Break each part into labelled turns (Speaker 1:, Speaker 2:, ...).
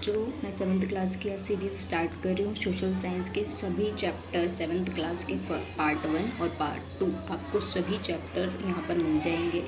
Speaker 1: बच्चों, मैं 7th class की आज सीरीज़ स्टार्ट कर रही हूँ। सोशल साइंस के सभी चैप्टर 7th क्लास के पार्ट 1 और पार्ट 2 आपको सभी चैप्टर यहाँ पर मिल जाएंगे।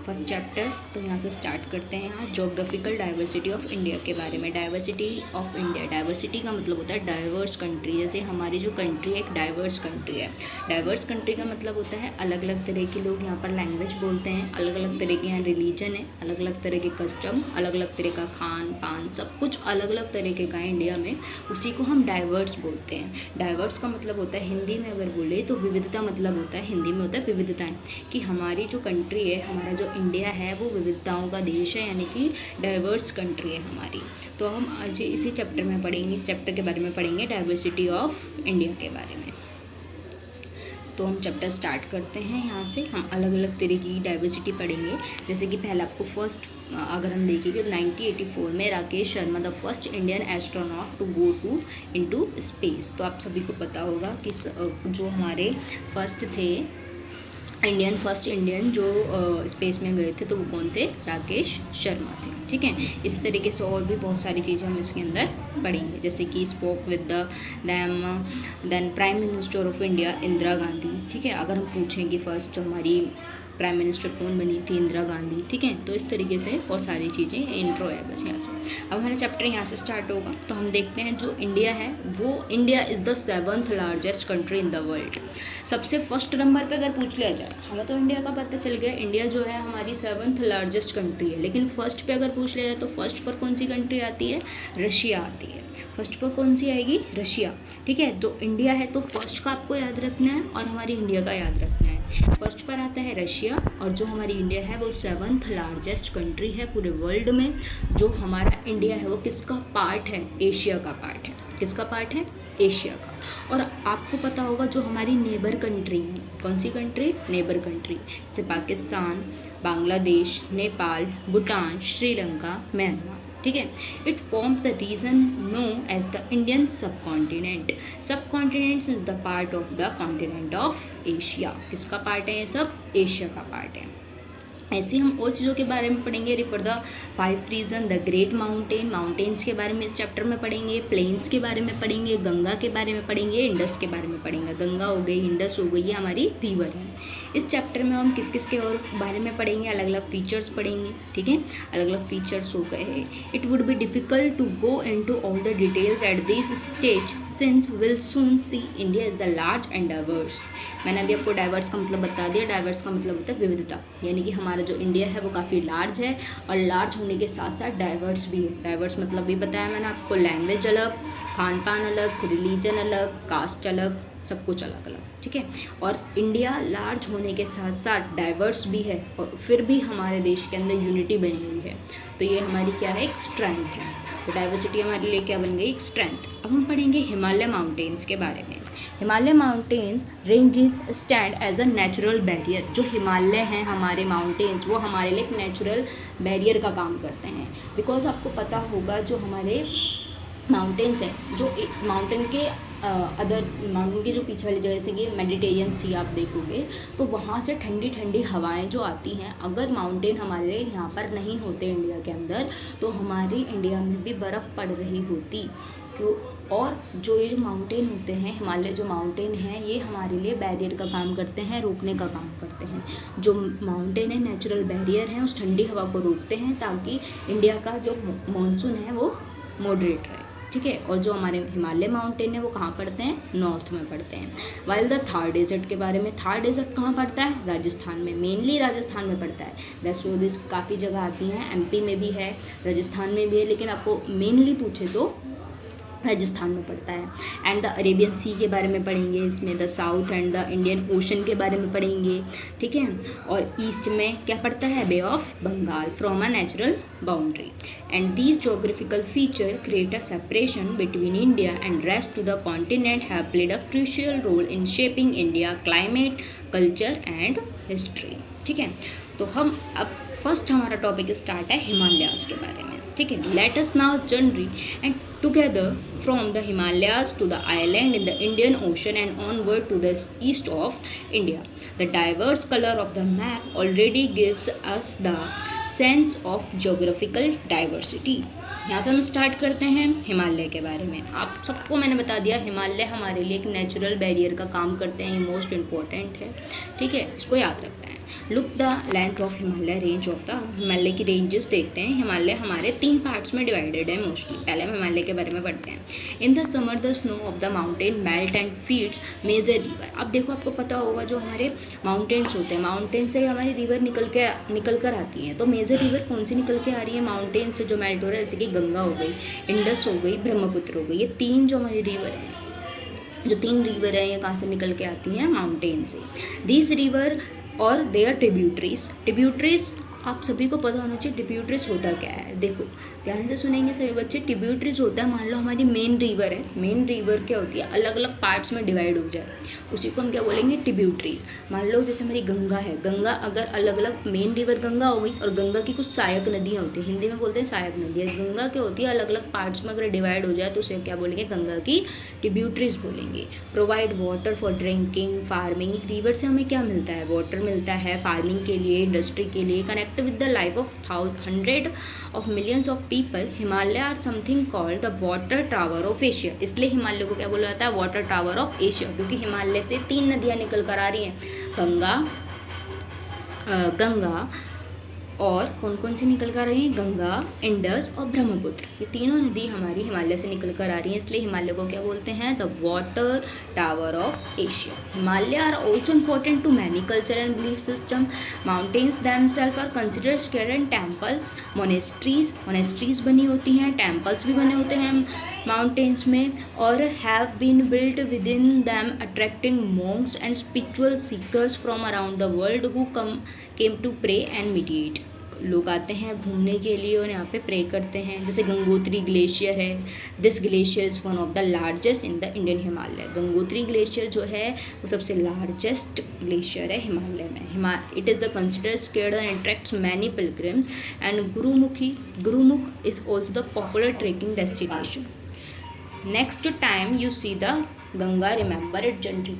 Speaker 1: फर्स्ट चैप्टर तो यहाँ से स्टार्ट करते हैं। यहाँ जोग्राफिकल डाइवर्सिटी ऑफ इंडिया के बारे में। डाइवर्सिटी ऑफ इंडिया, डाइवर्सिटी का मतलब होता है डाइवर्स कंट्री। जैसे हमारी जो कंट्री है एक डाइवर्स कंट्री है। डाइवर्स कंट्री का मतलब होता है अलग अलग तरह के लोग यहाँ पर लैंग्वेज बोलते हैं, अलग अलग तरह के यहाँ रिलीजन है, अलग अलग तरह के कस्टम, अलग अलग तरह का खान पान, सब कुछ अलग अलग तरीके का है इंडिया में। उसी को हम डाइवर्स बोलते हैं। डाइवर्स का मतलब होता है हिंदी में अगर बोले तो विविधता, मतलब होता है हिंदी में होता है विविधताएं, कि हमारी जो कंट्री है, हमारा जो इंडिया है वो विविधताओं का देश है, यानी कि डाइवर्स कंट्री है हमारी। तो हम आज इसी चैप्टर में पढ़ेंगे, इस चैप्टर के बारे में पढ़ेंगे, डाइवर्सिटी ऑफ इंडिया के बारे में। तो हम चैप्टर स्टार्ट करते हैं। यहाँ से हम अलग अलग तरह की डाइवर्सिटी पढ़ेंगे। जैसे कि पहले आपको फर्स्ट अगर हम देखेंगे तो 1984 में Rakesh Sharma the first Indian astronaut to go to into space. तो आप सभी को पता होगा कि जो हमारे फर्स्ट थे फर्स्ट इंडियन जो स्पेस में गए थे तो वो कौन थे? राकेश शर्मा थे। ठीक है, इस तरीके से और भी बहुत सारी चीज़ें हम इसके अंदर पढ़ेंगे। जैसे कि spoke with then prime minister of India Indira Gandhi. ठीक है, अगर हम पूछें कि फर्स्ट हमारी प्राइम मिनिस्टर कौन बनी थी? इंदिरा गांधी। ठीक है, तो इस तरीके से बहुत सारी चीज़ें इंट्रो है बस यहाँ से। अब हमारा चैप्टर यहाँ से स्टार्ट होगा। तो हम देखते हैं जो इंडिया है वो India is the 7th largest country in the world. सबसे फर्स्ट नंबर पे अगर पूछ लिया जाए, हमें तो इंडिया का पता चल गया, इंडिया जो है हमारी 7th लार्जेस्ट कंट्री है, लेकिन फर्स्ट पे अगर पूछ लिया जाए तो फर्स्ट पर कौन सी कंट्री आती है? रशिया आती है। फर्स्ट पर कौन सी आएगी? रशिया। ठीक है, जो इंडिया है तो फर्स्ट का आपको याद रखना है और हमारी इंडिया का याद रखना है। फर्स्ट पर आता है रशिया और जो हमारी इंडिया है वो 7th लार्जेस्ट कंट्री है पूरे वर्ल्ड में। जो हमारा इंडिया है वो किसका पार्ट है? एशिया का पार्ट है। किसका पार्ट है? एशिया का। और आपको पता होगा जो हमारी नेबर कंट्री है, कौन सी कंट्री? नेबर कंट्री, जैसे पाकिस्तान, बांग्लादेश, नेपाल, भूटान, श्रीलंका, म्यांमार। ठीक है, it form the region know as the Indian subcontinent. Subcontinents is the part of the continent of Asia. किसका पार्ट है ये सब? एशिया का पार्ट है। ऐसे हम और चीज़ों के बारे में पढ़ेंगे। Refer the 5 region, the great mountain, mountains के बारे में इस चैप्टर में पढ़ेंगे, प्लेन्स के बारे में पढ़ेंगे, गंगा के बारे में पढ़ेंगे, इंडस के बारे में पढ़ेंगे। गंगा हो गई, इंडस हो गई, ये हमारी रिवर है। इस चैप्टर में हम किस किस के और बारे में पढ़ेंगे? अलग अलग फीचर्स पढ़ेंगे। ठीक है, अलग अलग फीचर्स हो गए। It would be difficult to go into all the details at this stage since will soon see India is the large and diverse. मैंने अभी आपको डाइवर्स का मतलब बता दिया। डाइवर्स का मतलब होता है विविधता, यानी कि हमारा जो इंडिया है वो काफ़ी लार्ज है और लार्ज होने के साथ साथ डाइवर्स भी है। डाइवर्स मतलब भी बताया मैंने आपको, लैंग्वेज अलग, खान पान अलग, रिलीजन अलग, कास्ट अलग, सब कुछ अलग अलग। ठीक है, और इंडिया लार्ज होने के साथ साथ डाइवर्स भी है और फिर भी हमारे देश के अंदर यूनिटी बनी हुई है। तो ये हमारी क्या है? एक स्ट्रेंथ है। तो डाइवर्सिटी हमारे लिए क्या बन गई? एक स्ट्रेंथ। अब हम पढ़ेंगे हिमालय माउंटेन्स के बारे में। Himalaya mountains ranges stand as a natural barrier. जो हिमालय हैं हमारे माउंटेन्स वो हमारे लिए एक नेचुरल बैरियर का काम करते हैं। बिकॉज आपको पता होगा जो हमारे माउंटेन्स हैं, जो माउंटेन के अदर माउंटेन के जो पीछे वाली जगह से, ये मेडिटेरियन सी आप देखोगे तो वहाँ से ठंडी ठंडी हवाएं जो आती हैं, अगर माउंटेन हमारे यहाँ पर नहीं होते इंडिया के अंदर तो हमारी इंडिया में भी बर्फ़ पड़ रही होती। क्यों? और जो ये जो माउंटेन होते हैं, हिमालय जो माउंटेन हैं, ये हमारे लिए बैरियर का काम करते हैं, रोकने का काम करते हैं। जो माउंटेन है नेचुरल बैरियर हैं, उस ठंडी हवा को रोकते हैं ताकि इंडिया का जो मानसून है वो मॉडरेट रहे। ठीक है, और जो हमारे हिमालय माउंटेन है वो कहाँ पड़ते हैं? नॉर्थ में पड़ते हैं। वाइल द थार डेजर्ट के बारे में, थार डेजर्ट कहाँ पड़ता है? राजस्थान में, मेनली राजस्थान में पड़ता है। वैसे तो काफ़ी जगह आती हैं, एमपी में भी है, राजस्थान में भी है, लेकिन आपको मेनली पूछे तो राजस्थान में पड़ता है। एंड द अरेबियन सी के बारे में पढ़ेंगे, इसमें the south and the Indian ocean के बारे में पढ़ेंगे। ठीक है, और ईस्ट में क्या पड़ता है? Bay of Bengal from a natural boundary. And these geographical feature create a separation between India and rest to the continent have played a crucial role in shaping India climate, culture and history. ठीक है, तो हम अब first हमारा topic start है Himalayas के बारे में। ठीक है, let us now journey and together from the Himalayas to the island in the Indian ocean and onward to the east of India. The diverse colour of the map already gives us the sense of geographical diversity. यहाँ से हम start करते हैं हिमालय के बारे में। आप सबको मैंने बता दिया, हिमालय हमारे लिए एक नेचुरल बैरियर का काम करते हैं, ये मोस्ट इम्पॉर्टेंट है, ठीक है, इसको याद रखना है। Look the length of Himalaya range of the, Himalaya की रेंजेस देखते हैं। हिमालय हमारे 3 पार्ट्स में डिवाइडेड है मोस्टली। पहले हम हिमालय के बारे में पढ़ते हैं। In the summer the snow of the mountain melt and feeds major river. अब देखो, आपको पता होगा जो हमारे माउंटेन्स होते हैं, माउंटेन से हमारी रिवर निकल कर आती हैं। तो मेजर रिवर कौन सी निकल के आ रही है माउंटेन से जो मेल्ट हो रहा है, जैसे कि गंगा हो गई, इंडस हो गई, ब्रह्मपुत्र हो गई। ये 3 जो हमारी रिवर हैं, जो 3 रिवर हैं, ये कहाँ से निकल के आती हैं, माउंटेन से। दिस रिवर और देयर ट्रिब्यूटरीज आप सभी को पता होना चाहिए ट्रिब्यूटरीज होता क्या है। देखो ध्यान से सुनेंगे सभी बच्चे। ट्रिब्यूटरीज होता है, मान लो हमारी मेन रिवर है, मेन रिवर क्या होती है, अलग अलग पार्ट्स में डिवाइड हो जाए, उसी को हम क्या बोलेंगे, ट्रिब्यूटरीज। मान लो जैसे हमारी गंगा है, गंगा अगर अलग अलग, मेन रिवर गंगा हो गई और गंगा की कुछ सहायक नदियाँ होती हैं, हिंदी में बोलते हैं सहायक नदियाँ। गंगा क्या होती है, अलग अलग पार्ट्स में अगर डिवाइड हो जाए तो उसे क्या बोलेंगे, गंगा की ट्रिब्यूटरीज बोलेंगे। Provide water for drinking, farming. एक रिवर से हमें क्या मिलता है, वाटर मिलता है फार्मिंग के लिए, इंडस्ट्री के लिए। Connect with the life of hundred of millions of people. Himalaya are something called the water tower of Asia. इसलिए हिमालय को क्या बोला जाता है, वाटर टावर ऑफ एशिया, क्योंकि हिमालय से 3 नदियाँ निकल कर आ रही हैं, गंगा और कौन कौन सी निकल कर आ रही हैं, गंगा, इंडस और ब्रह्मपुत्र। ये तीनों नदी हमारी हिमालय से निकल कर आ रही हैं, इसलिए हिमालय को क्या बोलते हैं, the water tower of Asia. Himalaya are also important to many culture and belief system. Mountains themselves are considered sacred and temple, monasteries बनी होती हैं, टेम्पल्स भी बने होते हैं माउंटेन्स में, और have been built within them attracting monks and spiritual seekers from around the world who came to pray and meditate. लोग आते हैं घूमने के लिए और यहाँ पे प्रे करते हैं। जैसे गंगोत्री ग्लेशियर है, this glacier is one of the largest in the Indian Himalaya. Gangotri glacier जो है वो सबसे लार्जेस्ट ग्लेशियर है हिमालय में। It is the considered sacred and attracts many pilgrims and Gurumukh is also the popular trekking destination. Next time you see the Ganga, remember it gently.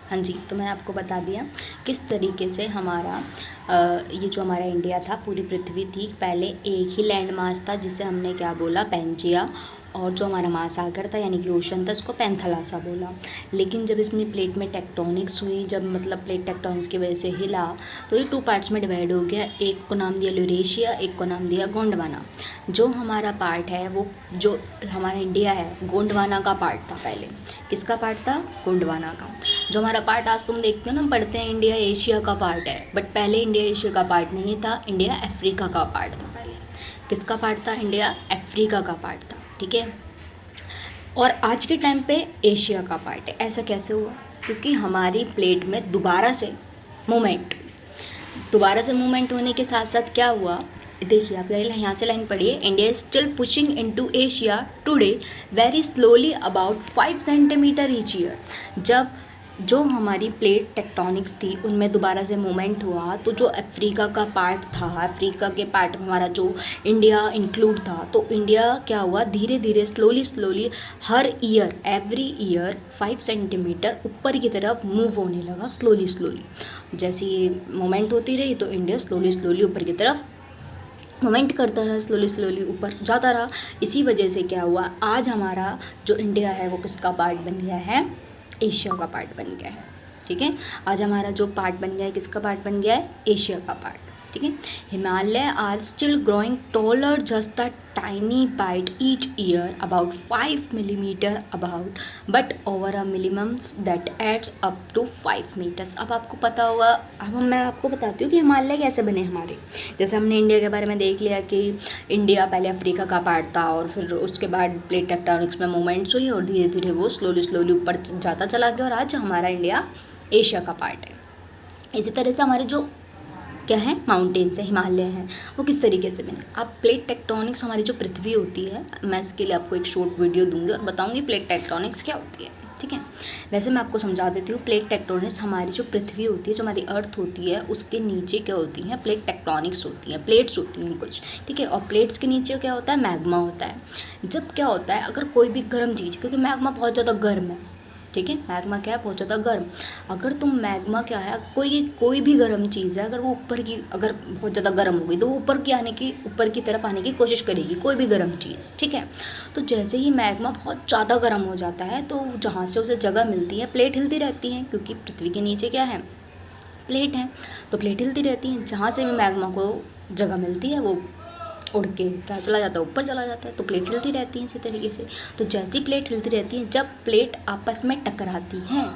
Speaker 1: हाँ जी, तो मैंने आपको बता दिया किस तरीके से हमारा ये जो हमारा इंडिया था, पूरी पृथ्वी थी, पहले एक ही लैंड मास था जिसे हमने क्या बोला, पेंजिया, और जो हमारा महासागर था यानी कि ओशन था, इसको पैंथलासा बोला। लेकिन जब इसमें प्लेट में टेक्टोनिक्स हुई, जब मतलब प्लेट टेक्टोनिक्स की वजह से हिला, तो ये 2 पार्ट्स में डिवाइड हो गया। एक को नाम दिया यूरेशिया, एक को नाम दिया गोंडवाना। जो हमारा पार्ट है, वो जो हमारा इंडिया है, गोंडवाना का पार्ट था पहले। किसका पार्ट था, गोंडवाना का। जो हमारा पार्ट आज तुम देखते हो ना, पढ़ते हैं इंडिया एशिया का पार्ट है, बट पहले इंडिया एशिया का पार्ट नहीं था, इंडिया अफ्रीका का पार्ट था पहले। किसका पार्ट था, इंडिया अफ्रीका का पार्ट था, ठीक है। और आज के टाइम पे एशिया का पार्ट है। ऐसा कैसे हुआ, क्योंकि हमारी प्लेट में दोबारा से मूवमेंट होने के साथ साथ क्या हुआ, देखिए आप यहाँ से लाइन पढ़िए। India is still pushing into Asia today very slowly about 5 centimetre each year. जब जो हमारी प्लेट टेक्टोनिक्स थी उनमें दोबारा से मूवमेंट हुआ, तो जो अफ्रीका का पार्ट था, अफ्रीका के पार्ट में हमारा जो इंडिया इंक्लूड था, तो इंडिया क्या हुआ, धीरे धीरे स्लोली हर ईयर, एवरी ईयर 5 सेंटीमीटर ऊपर की तरफ मूव होने लगा, स्लोली। जैसे ये मूवमेंट होती रही तो इंडिया स्लोली ऊपर की तरफ मूवमेंट करता रहा, स्लोली ऊपर जाता रहा। इसी वजह से क्या हुआ, आज हमारा जो इंडिया है वो किसका पार्ट बन गया है, एशिया का पार्ट बन गया है, ठीक है। आज हमारा जो पार्ट बन गया है, किसका पार्ट बन गया है, एशिया का पार्ट, ठीक है। Himalaya are still growing taller just the tiny bite each year about 5 millimetre about, but over a minimum that adds up to 5 metres. अब आपको पता होगा, अब मैं आपको बताती हूँ कि हिमालय कैसे बने हमारे। जैसे हमने इंडिया के बारे में देख लिया कि इंडिया पहले अफ्रीका का पार्ट था, और फिर उसके बाद प्लेट टेक्टोनिक्स में मूवमेंट्स हुई और धीरे धीरे वो स्लोली ऊपर जाता चला गया, और आज हमारा इंडिया एशिया का पार्ट है। इसी तरह से हमारे जो क्या है, माउंटेन्स है, हिमालय हैं, वो किस तरीके से बने। अब प्लेट टेक्टोनिक्स हमारी जो पृथ्वी होती है, मैं इसके लिए आपको एक शॉर्ट वीडियो दूंगी और बताऊंगी प्लेट टेक्टोनिक्स क्या होती है, ठीक है। वैसे मैं आपको समझा देती हूँ। प्लेट टेक्टोनिक्स हमारी जो पृथ्वी होती है, जो हमारी अर्थ होती है, उसके नीचे क्या होती हैं, प्लेट टेक्टोनिक्स होती हैं, प्लेट्स होती हैं कुछ, ठीक है। और प्लेट्स के नीचे क्या होता है, मैग्मा होता है। जब क्या होता है, अगर कोई भी गर्म चीज़, क्योंकि मैग्मा बहुत ज़्यादा गर्म है, ठीक है। मैग्मा क्या है, बहुत ज़्यादा गर्म। अगर तुम मैग्मा क्या है, कोई भी गर्म चीज़ है, अगर वो ऊपर की अगर बहुत ज़्यादा गर्म हो गई तो वो ऊपर की तरफ आने की कोशिश करेगी, कोई भी गर्म चीज़, ठीक है। तो जैसे ही मैग्मा बहुत ज़्यादा गर्म हो जाता है तो जहाँ से उसे जगह मिलती है, प्लेट हिलती रहती है, क्योंकि पृथ्वी के नीचे क्या है, प्लेट है, तो प्लेट हिलती रहती है। जहाँ से भी मैग्मा को जगह मिलती है वो उड़ के क्या चला जाता है, ऊपर चला जाता है। तो प्लेट हिलती रहती है इसी तरीके से। तो जैसी प्लेट हिलती रहती है, जब प्लेट आपस में टकराती हैं,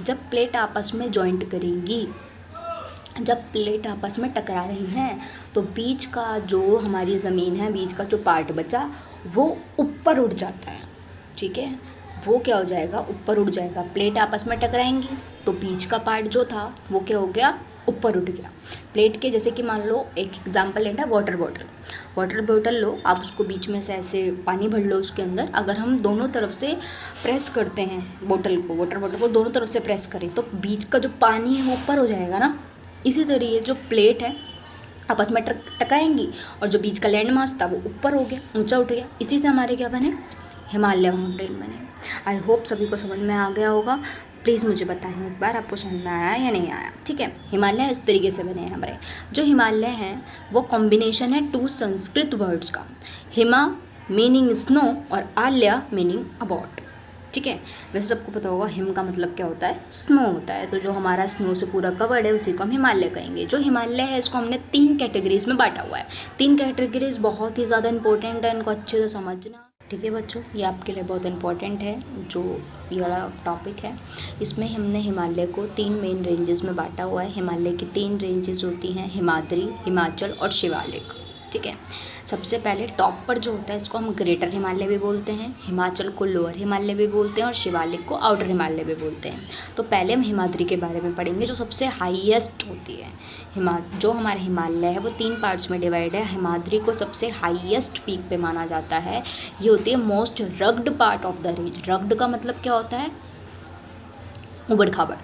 Speaker 1: जब प्लेट आपस में जॉइंट करेंगी, जब प्लेट आपस में टकरा रही हैं, तो बीच का जो हमारी ज़मीन है, बीच का जो पार्ट बचा वो ऊपर उड़ जाता है, ठीक है। वो क्या हो जाएगा, ऊपर उड़ जाएगा। प्लेट आपस में टकराएंगी तो बीच का पार्ट जो था वो क्या हो गया, ऊपर उठ गया। प्लेट के जैसे कि मान लो एक एग्जांपल लेना है, वाटर बॉटल लो, आप उसको बीच में से ऐसे पानी भर लो उसके अंदर। अगर हम दोनों तरफ से प्रेस करते हैं वाटर बॉटल को दोनों तरफ से प्रेस करें तो बीच का जो पानी है वो ऊपर हो जाएगा ना। इसी तरीके जो प्लेट है आपस में टकराएंगी और जो बीच का लैंड मास था वो ऊपर हो गया, ऊंचा उठ गया। इसी से हमारे क्या बने, हिमालय माउंटेन बने। आई होप सभी को समझ में आ गया होगा। प्लीज़ मुझे बताएं एक बार आपको समझ में आया या नहीं आया, ठीक है। हिमालय इस तरीके से बने हैं हमारे। जो हिमालय हैं वो कॉम्बिनेशन है 2 संस्कृत वर्ड्स का, हिमा मीनिंग स्नो और आल्या मीनिंग अबाउट, ठीक है। वैसे सबको पता होगा हिम का मतलब क्या होता है, स्नो होता है। तो जो हमारा स्नो से पूरा कवर्ड है उसी को हम हिमालय कहेंगे। जो हिमालय है इसको हमने 3 कैटेगरीज में बांटा हुआ है। 3 कैटेगरीज बहुत ही ज़्यादा इंपॉर्टेंट है, इनको अच्छे से समझना, ठीक है बच्चों। ये आपके लिए बहुत इंपॉर्टेंट है जो ये वाला टॉपिक है। इसमें हमने हिमालय को 3 मेन रेंजेस में बांटा हुआ है। हिमालय की 3 रेंजेस होती हैं, हिमाद्री, हिमाचल और शिवालिक, ठीक है। सबसे पहले टॉप पर जो होता है इसको हम ग्रेटर हिमालय भी बोलते हैं, हिमाचल को लोअर हिमालय भी बोलते हैं और शिवालिक को आउटर हिमालय भी बोलते हैं। तो पहले हम हिमाद्री के बारे में पढ़ेंगे जो सबसे हाईएस्ट होती है। जो हमारा हिमालय है वो 3 पार्ट्स में डिवाइड है। हिमाद्री को सबसे हाईएस्ट पीक पे माना जाता है। ये होती है most rugged part of the range. Rugged का मतलब क्या होता है, उबड़ खाबड़,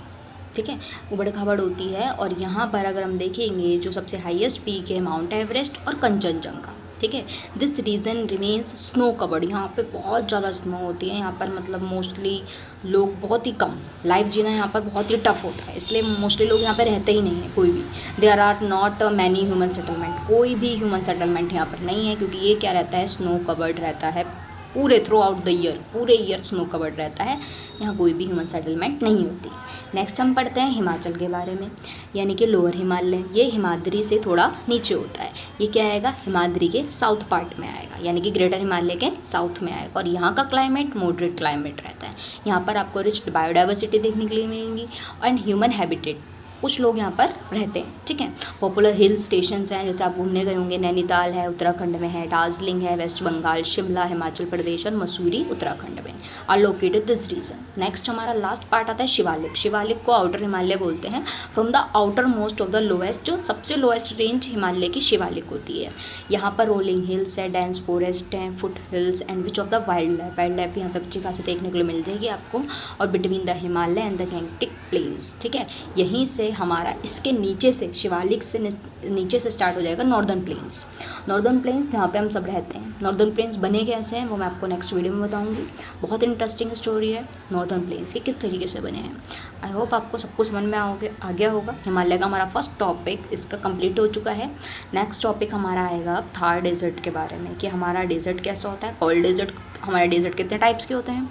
Speaker 1: ठीक है, उबड़ खाबड़ होती है। और यहाँ पर अगर हम देखेंगे जो सबसे हाईएस्ट पीक है माउंट एवरेस्ट और कंचनजंगा, ठीक है। This region remains snow covered. यहाँ पे बहुत ज़्यादा स्नो होती है। यहाँ पर मतलब मोस्टली लोग बहुत ही कम, लाइफ जीना यहाँ पर बहुत ही टफ होता है, इसलिए मोस्टली लोग यहाँ पे रहते ही नहीं है कोई भी। There are not many human settlement, कोई भी ह्यूमन सेटलमेंट यहाँ पर नहीं है, क्योंकि ये क्या रहता है, स्नो कवर्ड रहता है पूरे थ्रू आउट द ईयर, पूरे ईयर स्नो कवर्ड रहता है। यहाँ कोई भी ह्यूमन सेटलमेंट नहीं होती। नेक्स्ट हम पढ़ते हैं हिमाचल के बारे में, यानी कि लोअर हिमालय। ये हिमाद्री से थोड़ा नीचे होता है। ये क्या आएगा, हिमाद्री के साउथ पार्ट में आएगा, यानी कि ग्रेटर हिमालय के साउथ में आएगा। और यहाँ का क्लाइमेट मॉडरेट क्लाइमेट रहता है। यहाँ पर आपको रिच बायोडाइवर्सिटी देखने के लिए मिलेंगी एंड ह्यूमन हैबिटेट, कुछ लोग यहाँ पर रहते हैं, ठीक है। पॉपुलर हिल स्टेशंस हैं, जैसे आप घूमने गए होंगे, नैनीताल है उत्तराखंड में है, दार्जिलिंग है वेस्ट बंगाल, शिमला हिमाचल प्रदेश और मसूरी उत्तराखंड में are located this region. Next हमारा लास्ट पार्ट आता है शिवालिक। शिवालिक को आउटर हिमालय बोलते हैं। From the outermost of the lowest, जो सबसे लोएस्ट रेंज हिमालय की शिवालिक होती है। यहाँ पर रोलिंग हिल्स है, डेंस फॉरेस्ट है, foot hills and which of the wild life यहाँ पर अच्छी खासी देखने के लिए मिल जाएगी आपको। और between the Himalaya and the Gangetic plains, ठीक है। यहीं से हमारा इसके नीचे से शिवालिक से नीचे से स्टार्ट हो जाएगा नॉर्दर्न प्लेन्स। नॉर्दर्न प्लेन्स जहाँ पे हम सब रहते हैं। नॉर्दर्न प्लेन्स बने कैसे हैं वो मैं आपको नेक्स्ट वीडियो में बताऊंगी। बहुत इंटरेस्टिंग स्टोरी है नॉर्दर्न प्लेन्स के, किस तरीके से बने हैं। आई होप आपको सब कुछ समझ में आ गया होगा। हिमालय का हमारा फर्स्ट टॉपिक इसका कंप्लीट हो चुका है। नेक्स्ट टॉपिक हमारा आएगा थार डेजर्ट के बारे में, कि हमारा डेजर्ट कैसा होता है, कोल्ड डेजर्ट, हमारे डेजर्ट कितने टाइप्स के होते हैं,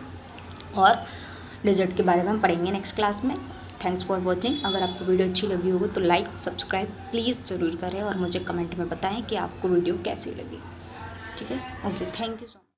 Speaker 1: और डेजर्ट के बारे में हम पढ़ेंगे नेक्स्ट क्लास में। Thanks for watching. अगर आपको वीडियो अच्छी लगी होगी तो लाइक सब्सक्राइब प्लीज़ ज़रूर करें और मुझे कमेंट में बताएं कि आपको वीडियो कैसी लगी, ठीक है। Okay, thank you so much.